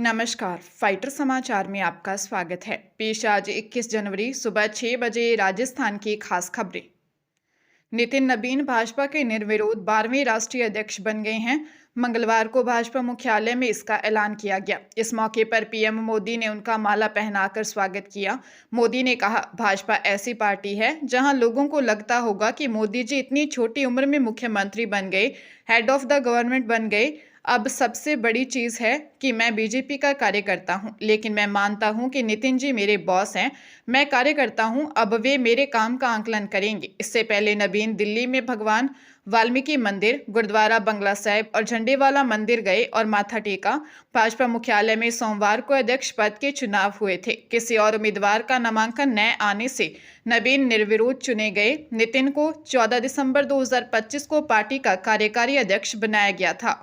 नमस्कार, फाइटर समाचार में आपका स्वागत है। पेश आज 21 जनवरी सुबह 6 बजे राजस्थान की खास खबरें। नितिन नबीन भाजपा के निर्विरोध 12वें राष्ट्रीय अध्यक्ष बन गए हैं। मंगलवार को भाजपा मुख्यालय में इसका ऐलान किया गया। इस मौके पर पीएम मोदी ने उनका माला पहनाकर स्वागत किया। मोदी ने कहा, भाजपा ऐसी पार्टी है जहां लोगों को लगता होगा कि मोदी जी इतनी छोटी उम्र में मुख्यमंत्री बन गए, हेड ऑफ द गवर्नमेंट बन गए। अब सबसे बड़ी चीज़ है कि मैं बीजेपी का कार्यकर्ता हूं, लेकिन मैं मानता हूं कि नितिन जी मेरे बॉस हैं। मैं कार्यकर्ता हूं, अब वे मेरे काम का आकलन करेंगे। इससे पहले नबीन दिल्ली में भगवान वाल्मीकि मंदिर, गुरुद्वारा बंगला साहिब और झंडेवाला मंदिर गए और माथा टेका। भाजपा मुख्यालय में सोमवार को अध्यक्ष पद के चुनाव हुए थे। किसी और उम्मीदवार का नामांकन न आने से नबीन निर्विरोध चुने गए। नितिन को 14 दिसंबर 2025 को पार्टी का कार्यकारी अध्यक्ष बनाया गया था।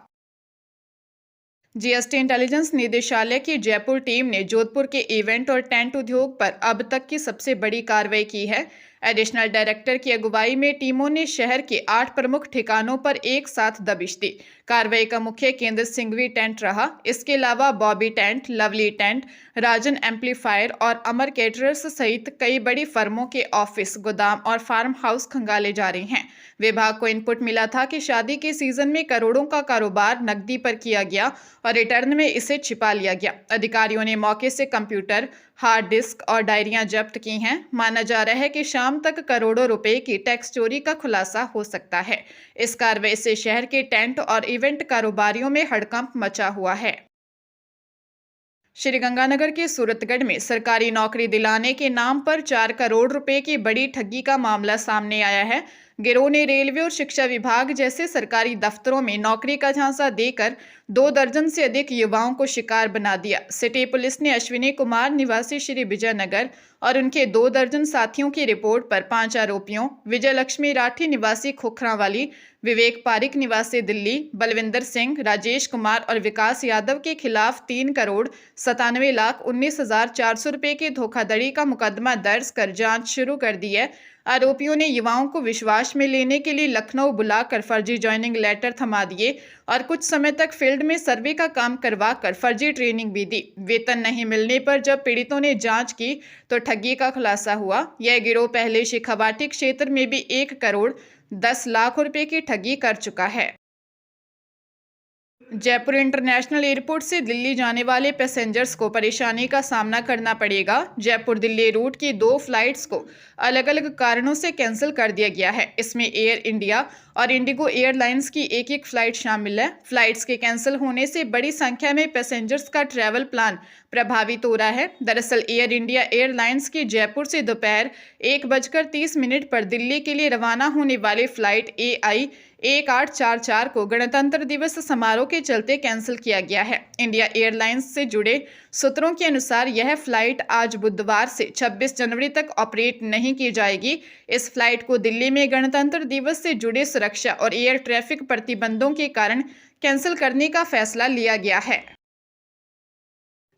जीएसटी इंटेलिजेंस निदेशालय की जयपुर टीम ने जोधपुर के इवेंट और टेंट उद्योग पर अब तक की सबसे बड़ी कार्रवाई की है। एडिशनल डायरेक्टर की अगुवाई में टीमों ने शहर के 8 प्रमुख ठिकानों पर एक साथ दबिश दी। कार्रवाई का मुख्य केंद्र सिंघवी टेंट रहा। इसके अलावा बॉबी टेंट, लवली टेंट, राजन एम्पलीफायर और अमर केटरर्स सहित कई बड़ी फर्मों के ऑफिस, गोदाम और फार्म हाउस खंगाले जा रहे हैं। विभाग को इनपुट मिला था कि शादी के सीजन में करोड़ों का कारोबार नकदी पर किया गया और रिटर्न में इसे छिपा लिया गया। अधिकारियों ने मौके से कंप्यूटर, हार्ड डिस्क और डायरियां जब्त की हैं। माना जा रहा है कि शाम तक करोड़ों रुपए की टैक्स चोरी का खुलासा हो सकता है। इस कार्रवाई से शहर के टेंट और इवेंट कारोबारियों में हड़कंप मचा हुआ है। श्रीगंगानगर के सूरतगढ़ में सरकारी नौकरी दिलाने के नाम पर 4 करोड़ रुपए की बड़ी ठगी का मामला सामने आया है। गिरोह ने रेलवे और शिक्षा विभाग जैसे सरकारी दफ्तरों में नौकरी का झांसा देकर 2 दर्जन से अधिक युवाओं को शिकार बना दिया। सिटी पुलिस ने अश्विनी कुमार निवासी श्री विजयनगर और उनके 2 दर्जन साथियों की रिपोर्ट पर 5 आरोपियों विजय लक्ष्मी राठी निवासी खोखरावाली, विवेक पारिक निवासी दिल्ली, बलविंदर सिंह, राजेश कुमार और विकास यादव के खिलाफ 3 करोड़ 97,19,400 रुपए की धोखाधड़ी का मुकदमा दर्ज कर जांच शुरू कर दी है। आरोपियों ने युवाओं को विश्वास में लेने के लिए लखनऊ बुलाकर फर्जी ज्वाइनिंग लेटर थमा दिए और कुछ समय तक फील्ड में सर्वे का काम करवाकर फर्जी ट्रेनिंग भी दी। वेतन नहीं मिलने पर जब पीड़ितों ने जांच की तो ठगी का खुलासा हुआ। यह गिरोह पहले शेखावाटी क्षेत्र में भी 1 करोड़ 10 लाख रुपए की ठगी कर चुका है। जयपुर इंटरनेशनल एयरपोर्ट से दिल्ली जाने वाले पैसेंजर्स को परेशानी का सामना करना पड़ेगा। जयपुर दिल्ली रूट की 2 फ्लाइट्स को अलग अलग कारणों से कैंसिल कर दिया गया है। इसमें एयर इंडिया और इंडिगो एयरलाइंस की एक फ्लाइट शामिल है। फ्लाइट्स के कैंसिल होने से बड़ी संख्या में पैसेंजर्स का ट्रैवल प्लान प्रभावित हो रहा है। दरअसल एयर इंडिया एयरलाइंस की जयपुर से दोपहर 1:30 पर दिल्ली के लिए रवाना होने वाली फ्लाइट AI 1844 को गणतंत्र दिवस समारोह के चलते कैंसिल किया गया है। इंडिया एयरलाइंस से जुड़े सूत्रों के अनुसार यह फ्लाइट आज बुधवार से 26 जनवरी तक ऑपरेट नहीं की जाएगी। इस फ्लाइट को दिल्ली में गणतंत्र दिवस से जुड़े सुरक्षा और एयर ट्रैफिक प्रतिबंधों के कारण कैंसिल करने का फैसला लिया गया है।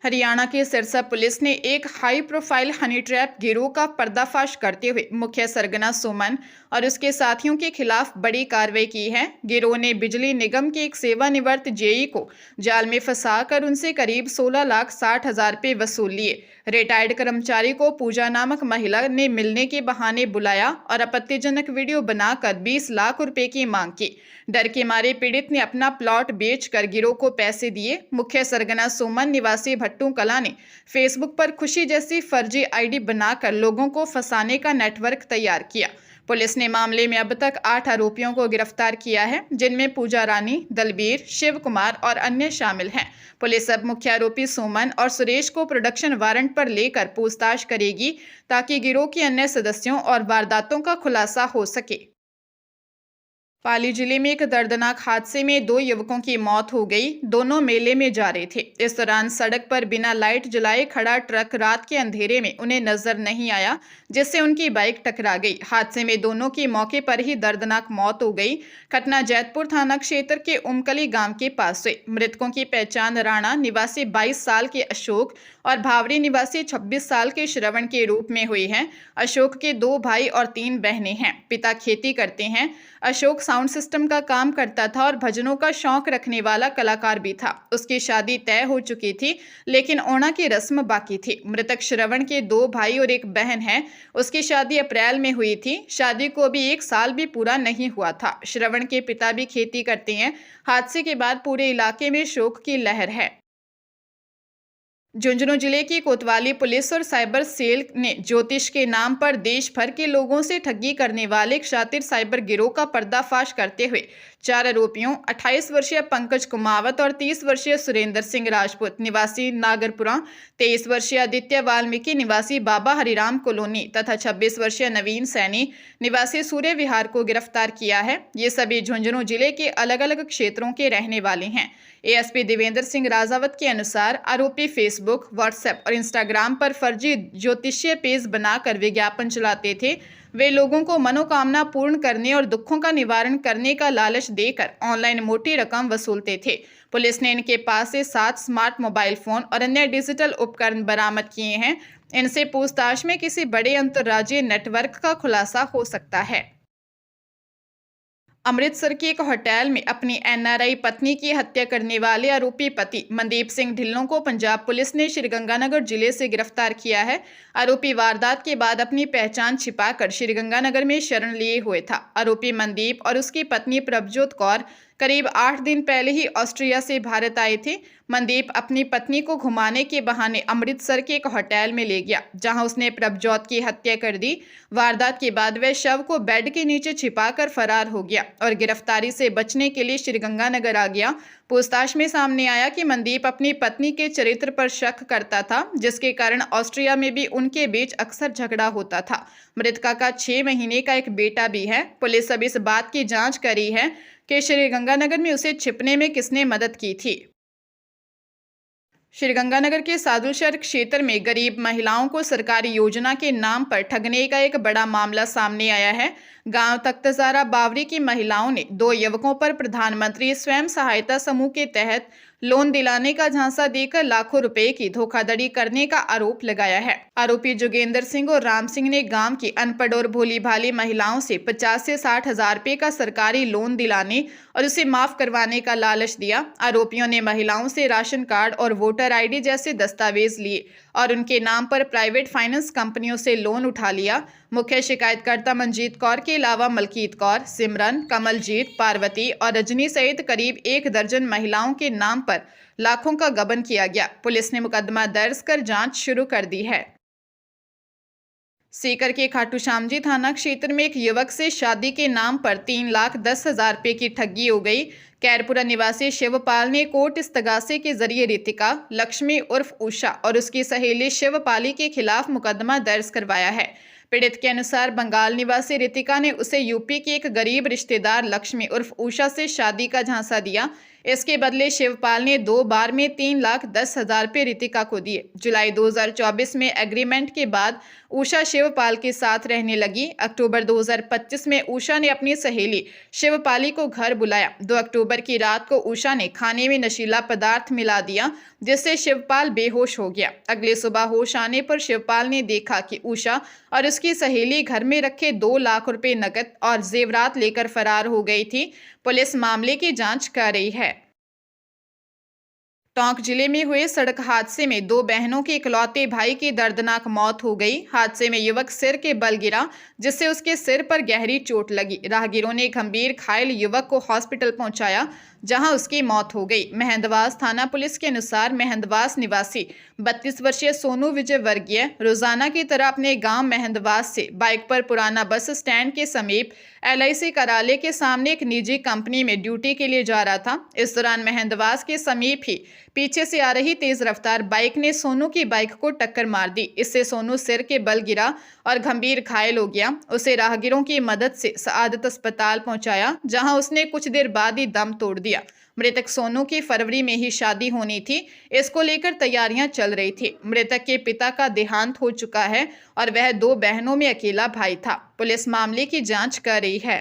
हरियाणा के सिरसा पुलिस ने एक हाई प्रोफाइल हनी ट्रैप गिरोह का पर्दाफाश करते हुए मुख्य सरगना सुमन और उसके साथियों के खिलाफ बड़ी कार्रवाई की है। गिरोह ने बिजली निगम के एक सेवानिवृत्त जेई को जाल में फंसाकर उनसे करीब 16,60,000 रुपये वसूल लिए। रिटायर्ड कर्मचारी को पूजा नामक महिला ने मिलने के बहाने बुलाया और आपत्तिजनक वीडियो बनाकर 20 लाख रुपए की मांग की। डर के मारे पीड़ित ने अपना प्लॉट बेचकर गिरोह को पैसे दिए। मुख्य सरगना सुमन निवासी भट्टू कला ने फेसबुक पर खुशी जैसी फर्जी आईडी बनाकर लोगों को फंसाने का नेटवर्क तैयार किया। पुलिस ने मामले में अब तक 8 आरोपियों को गिरफ्तार किया है, जिनमें पूजा रानी, दलबीर, शिव कुमार और अन्य शामिल हैं। पुलिस अब मुख्य आरोपी सुमन और सुरेश को प्रोडक्शन वारंट पर लेकर पूछताछ करेगी ताकि गिरोह के अन्य सदस्यों और वारदातों का खुलासा हो सके। पाली जिले में एक दर्दनाक हादसे में 2 युवकों की मौत हो गई। दोनों मेले में जा रहे थे। इस दौरान सड़क पर बिना लाइट जलाए खड़ा ट्रक रात के अंधेरे में उन्हें नजर नहीं आया, जिससे उनकी बाइक टकरा गई। हादसे में दोनों की मौके पर ही दर्दनाक मौत हो गई। घटना जैतपुर थाना क्षेत्र के उमकली गांव के पास हुई। मृतकों की पहचान राणा निवासी 22 साल के अशोक और भावरी निवासी 26 साल के श्रवण के रूप में हुई है। अशोक के 2 भाई और 3 बहनें हैं। पिता खेती करते हैं। अशोक साउंड सिस्टम का काम करता था और भजनों का शौक रखने वाला कलाकार भी था। उसकी शादी तय हो चुकी थी, लेकिन ओणा की रस्म बाकी थी। मृतक श्रवण के 2 भाई और 1 बहन है। उसकी शादी अप्रैल में हुई थी। शादी को अभी 1 साल भी पूरा नहीं हुआ था। श्रवण के पिता भी खेती करते हैं। हादसे के बाद पूरे इलाके में शोक की लहर है। झुंझुनू जिले की कोतवाली पुलिस और साइबर सेल ने ज्योतिष के नाम पर देश भर के लोगों से ठगी करने वाले एक शातिर साइबर गिरोह का पर्दाफाश करते हुए 4 आरोपियों 28 वर्षीय पंकज कुमावत और 30 वर्षीय सुरेंद्र सिंह राजपूत निवासी नागरपुरा, 23 वर्षीय आदित्य वाल्मीकि निवासी बाबा हरिराम कॉलोनी तथा 26 वर्षीय नवीन सैनी निवासी सूर्य विहार को गिरफ्तार किया है। ये सभी झुंझुनू जिले के अलग अलग क्षेत्रों के रहने वाले हैं। एएसपी देवेंद्र सिंह राजावत के अनुसार आरोपी फेसबुक, व्हाट्सएप और इंस्टाग्राम पर फर्जी ज्योतिषीय पेज बनाकर विज्ञापन चलाते थे। वे लोगों को मनोकामना पूर्ण करने और दुखों का निवारण करने का लालच देकर ऑनलाइन मोटी रकम वसूलते थे। पुलिस ने इनके पास से 7 स्मार्ट मोबाइल फोन और अन्य डिजिटल उपकरण बरामद किए हैं। इनसे पूछताछ में किसी बड़े अंतर्राज्यीय नेटवर्क का खुलासा हो सकता है। अमृतसर के एक होटल में अपनी एनआरआई पत्नी की हत्या करने वाले आरोपी पति मनदीप सिंह ढिल्लों को पंजाब पुलिस ने श्रीगंगानगर जिले से गिरफ्तार किया है। आरोपी वारदात के बाद अपनी पहचान छिपाकर श्रीगंगानगर में शरण लिए हुए था। आरोपी मनदीप और उसकी पत्नी प्रभजोत कौर करीब 8 दिन पहले ही ऑस्ट्रिया से भारत आए थे। मनदीप अपनी पत्नी को घुमाने के बहाने अमृतसर के एक होटल में ले गया, जहां उसने प्रभजोत की हत्या कर दी। वारदात के बाद वह शव को बेड के नीचे छिपाकर फरार हो गया और गिरफ्तारी से बचने के लिए श्रीगंगानगर आ गया। पूछताछ में सामने आया कि मनदीप अपनी पत्नी के चरित्र पर शक करता था, जिसके कारण ऑस्ट्रिया में भी उनके बीच अक्सर झगड़ा होता था। मृतका का 6 महीने का एक बेटा भी है। पुलिस अब इस बात की जांच कर रही है कि श्रीगंगानगर में उसे छिपने में किसने मदद की थी। श्रीगंगानगर के सादुलशहर क्षेत्र में गरीब महिलाओं को सरकारी योजना के नाम पर ठगने का एक बड़ा मामला सामने आया है। गांव तख्तजारा बावरी की महिलाओं ने 2 युवकों पर प्रधानमंत्री स्वयं सहायता समूह के तहत लोन दिलाने का झांसा देकर लाखों रुपए की धोखाधड़ी करने का आरोप लगाया है। आरोपी जोगेंद्र सिंह और राम सिंह ने गांव की अनपढ़ और भोली भाली महिलाओं से 50 से 60 हजार रुपए का सरकारी लोन दिलाने और उसे माफ करवाने का लालच दिया। आरोपियों ने महिलाओं से राशन कार्ड और वोटर आईडी जैसे दस्तावेज लिए और उनके नाम पर प्राइवेट फाइनेंस कंपनियों से लोन उठा लिया। मुख्य शिकायतकर्ता मंजीत कौर के अलावा मलकीत कौर, सिमरन, कमलजीत, पार्वती और रजनी सहित करीब 1 दर्जन महिलाओं के नाम पर लाखों का गबन किया गया। पुलिस ने मुकदमा दर्ज कर जांच शुरू कर दी है। सीकर के खाटू श्यामजी थाना क्षेत्र में एक युवक से शादी के नाम पर 3,10,000 रुपए की ठगी हो गई। कैरपुरा निवासी शिवपाल ने कोर्ट इस्तगासे के जरिए रितिका, लक्ष्मी उर्फ उषा और उसकी सहेली शिवपाली के खिलाफ मुकदमा दर्ज करवाया है। पीड़ित के अनुसार बंगाल निवासी रितिका ने उसे यूपी की एक गरीब रिश्तेदार लक्ष्मी उर्फ उषा से शादी का झांसा दिया। इसके बदले शिवपाल ने 2 बार में 3,10,000 रुपए रितिका को दिए। जुलाई 2024 में एग्रीमेंट के बाद उषा शिवपाल के साथ रहने लगी। अक्टूबर 2025 में उषा ने अपनी सहेली शिवपाली को घर बुलाया। 2 अक्टूबर की रात को उषा ने खाने में नशीला पदार्थ मिला दिया, जिससे शिवपाल बेहोश हो गया। अगले सुबह होश आने पर शिवपाल ने देखा कि उषा और उसकी सहेली घर में रखे 2 लाख रुपए नकद और जेवरात लेकर फरार हो गई थी। पुलिस मामले की जांच कर रही है। टोंक जिले में हुए सड़क हादसे में 2 बहनों के इकलौते भाई की दर्दनाक मौत हो गई। हादसे में युवक सिर के बल गिरा, जिससे उसके सिर पर गहरी चोट लगी। राहगीरों ने गंभीर घायल युवक को हॉस्पिटल पहुंचाया, जहां उसकी मौत हो गई। मेहंदवास थाना पुलिस के अनुसार मेहंदवास निवासी 32 वर्षीय सोनू विजय वर्गीय रोजाना की तरह अपने गांव मेहंदवास से बाइक पर पुराना बस स्टैंड के समीप LIC कार्यालय के सामने एक निजी कंपनी में ड्यूटी के लिए जा रहा था। इस दौरान मेहंदवास के समीप ही पीछे से आ रही तेज रफ्तार बाइक ने सोनू की बाइक को टक्कर मार दी। इससे सोनू सिर के बल गिरा और गंभीर घायल हो गया। उसे राहगीरों की मदद से सआदत अस्पताल पहुंचाया, जहां उसने कुछ देर बाद ही दम तोड़ दिया। मृतक सोनू की फरवरी में ही शादी होनी थी। इसको लेकर तैयारियां चल रही थी। मृतक के पिता का देहांत हो चुका है और वह 2 बहनों में अकेला भाई था। पुलिस मामले की जांच कर रही है।